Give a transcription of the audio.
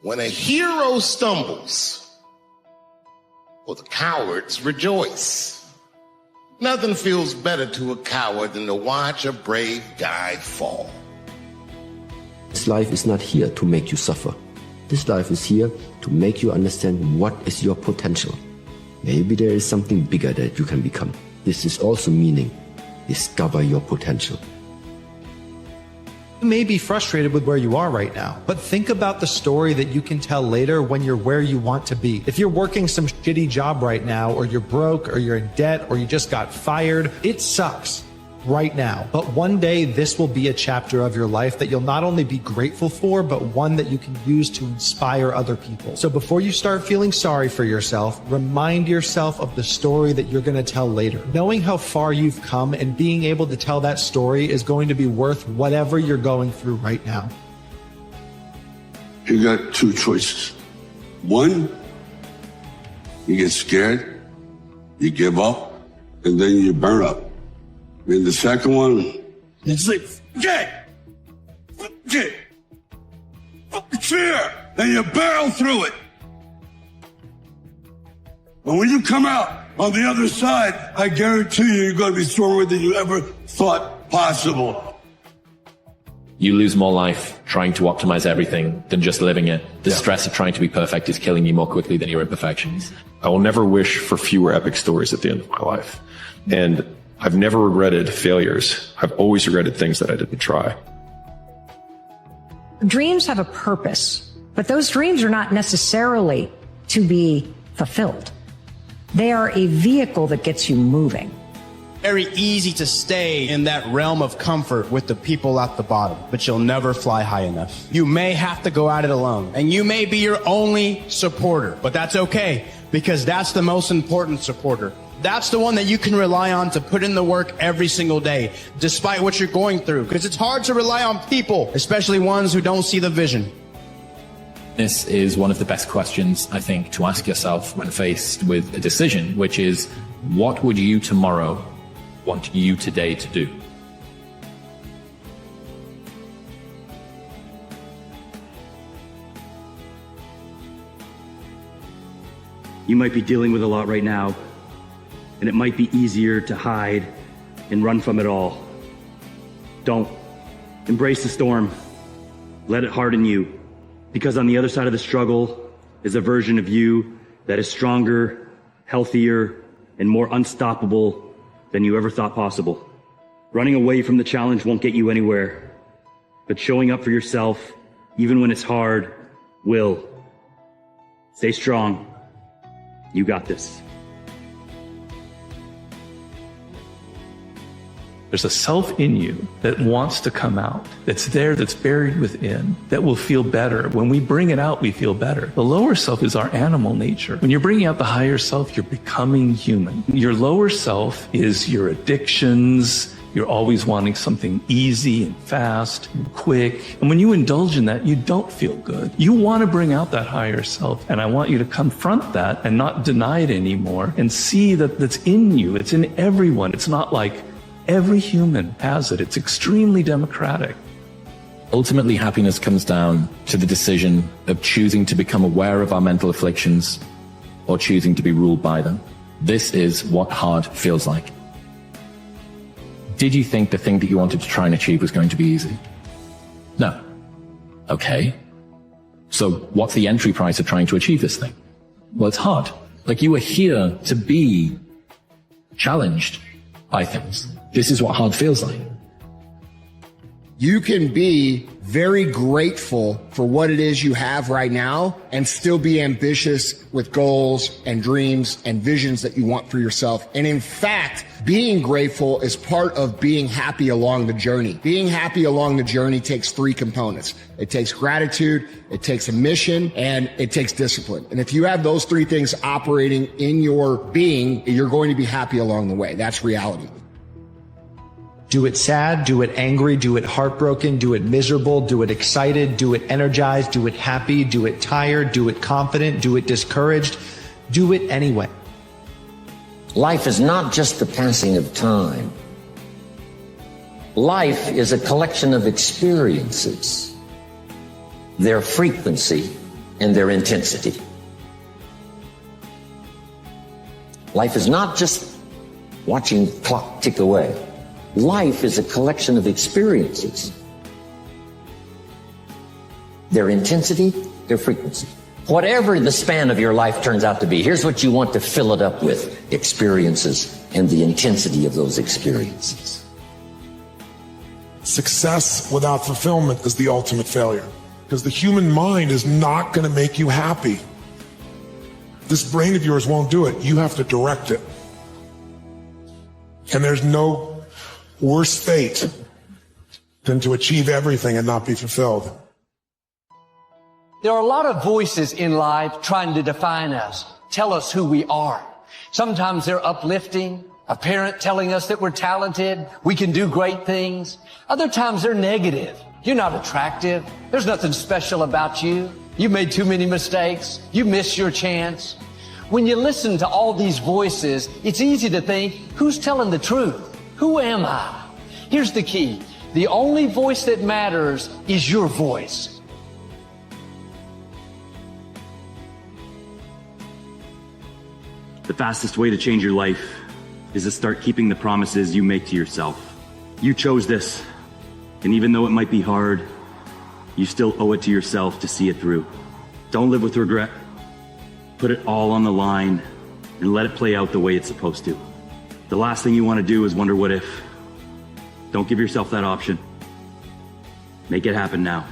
When a hero stumbles, well, the cowards rejoice. Nothing feels better to a coward than to watch a brave guy fall. This life is not here to make you suffer. This life is here to make you understand what is your potential. Maybe there is something bigger that you can become. This is also meaning, discover your potential. You may be frustrated with where you are right now, but think about the story that you can tell later when you're where you want to be. If you're working some shitty job right now, or you're broke, or you're in debt, or you just got fired, it sucks right now. But one day this will be a chapter of your life that you'll not only be grateful for, but one that you can use to inspire other people. So before you start feeling sorry for yourself, remind yourself of the story that you're going to tell later. Knowing how far you've come and being able to tell that story is going to be worth whatever you're going through right now. You got two choices. One, you get scared, you give up, and then you burn up. And the second one, it's like, fuck fear, and you barrel through it. But when you come out on the other side, I guarantee you, you're going to be stronger than you ever thought possible. You lose more life trying to optimize everything than just living it. The stress of trying to be perfect is killing you more quickly than your imperfections. I will never wish for fewer epic stories at the end of my life. And I've never regretted failures. I've always regretted things that I didn't try. Dreams have a purpose, but those dreams are not necessarily to be fulfilled. They are a vehicle that gets you moving. Very easy to stay in that realm of comfort with the people at the bottom, but you'll never fly high enough. You may have to go at it alone, and you may be your only supporter, but that's okay, because that's the most important supporter. That's the one that you can rely on to put in the work every single day, despite what you're going through, because it's hard to rely on people, especially ones who don't see the vision. This is one of the best questions, I think, to ask yourself when faced with a decision, which is, what would you tomorrow want you today to do? You might be dealing with a lot right now, and it might be easier to hide and run from it all. Don't. Embrace the storm. Let it harden you, because on the other side of the struggle is a version of you that is stronger, healthier, and more unstoppable than you ever thought possible. Running away from the challenge won't get you anywhere, but showing up for yourself, even when it's hard, will. Stay strong. You got this. There's a self in you that wants to come out, that's there, that's buried within, that will feel better. When we bring it out, we feel better. The lower self is our animal nature. When you're bringing out the higher self, you're becoming human. Your lower self is your addictions. You're always wanting something easy and fast and quick. And when you indulge in that, you don't feel good. You want to bring out that higher self. And I want you to confront that and not deny it anymore and see that that's in you. It's in everyone. It's not like every human has it. It's extremely democratic. Ultimately, happiness comes down to the decision of choosing to become aware of our mental afflictions or choosing to be ruled by them. This is what hard feels like. Did you think the thing that you wanted to try and achieve was going to be easy? No. Okay. So what's the entry price of trying to achieve this thing? Well, it's hard. Like, you are here to be challenged by things. This is what hard feels like. You can be very grateful for what it is you have right now and still be ambitious with goals and dreams and visions that you want for yourself. And in fact, being grateful is part of being happy along the journey. Being happy along the journey takes three components. It takes gratitude, it takes a mission, and it takes discipline. And if you have those three things operating in your being, you're going to be happy along the way. That's reality. Do it sad, do it angry, do it heartbroken, do it miserable, do it excited, do it energized, do it happy, do it tired, do it confident, do it discouraged. Do it anyway. Life is not just the passing of time. Life is a collection of experiences, their frequency and their intensity. Life is not just watching the clock tick away. Life is a collection of experiences. Their intensity, their frequency. Whatever the span of your life turns out to be, here's what you want to fill it up with: experiences and the intensity of those experiences. Success without fulfillment is the ultimate failure, because the human mind is not going to make you happy. This brain of yours won't do it. You have to direct it. And there's no worse fate than to achieve everything and not be fulfilled. There are a lot of voices in life trying to define us, tell us who we are. Sometimes they're uplifting, a parent telling us that we're talented, we can do great things. Other times they're negative. You're not attractive. There's nothing special about you. You made too many mistakes. You missed your chance. When you listen to all these voices, it's easy to think, who's telling the truth? Who am I? Here's the key. The only voice that matters is your voice. The fastest way to change your life is to start keeping the promises you make to yourself. You chose this, and even though it might be hard, you still owe it to yourself to see it through. Don't live with regret. Put it all on the line and let it play out the way it's supposed to. The last thing you want to do is wonder what if. Don't give yourself that option. Make it happen now.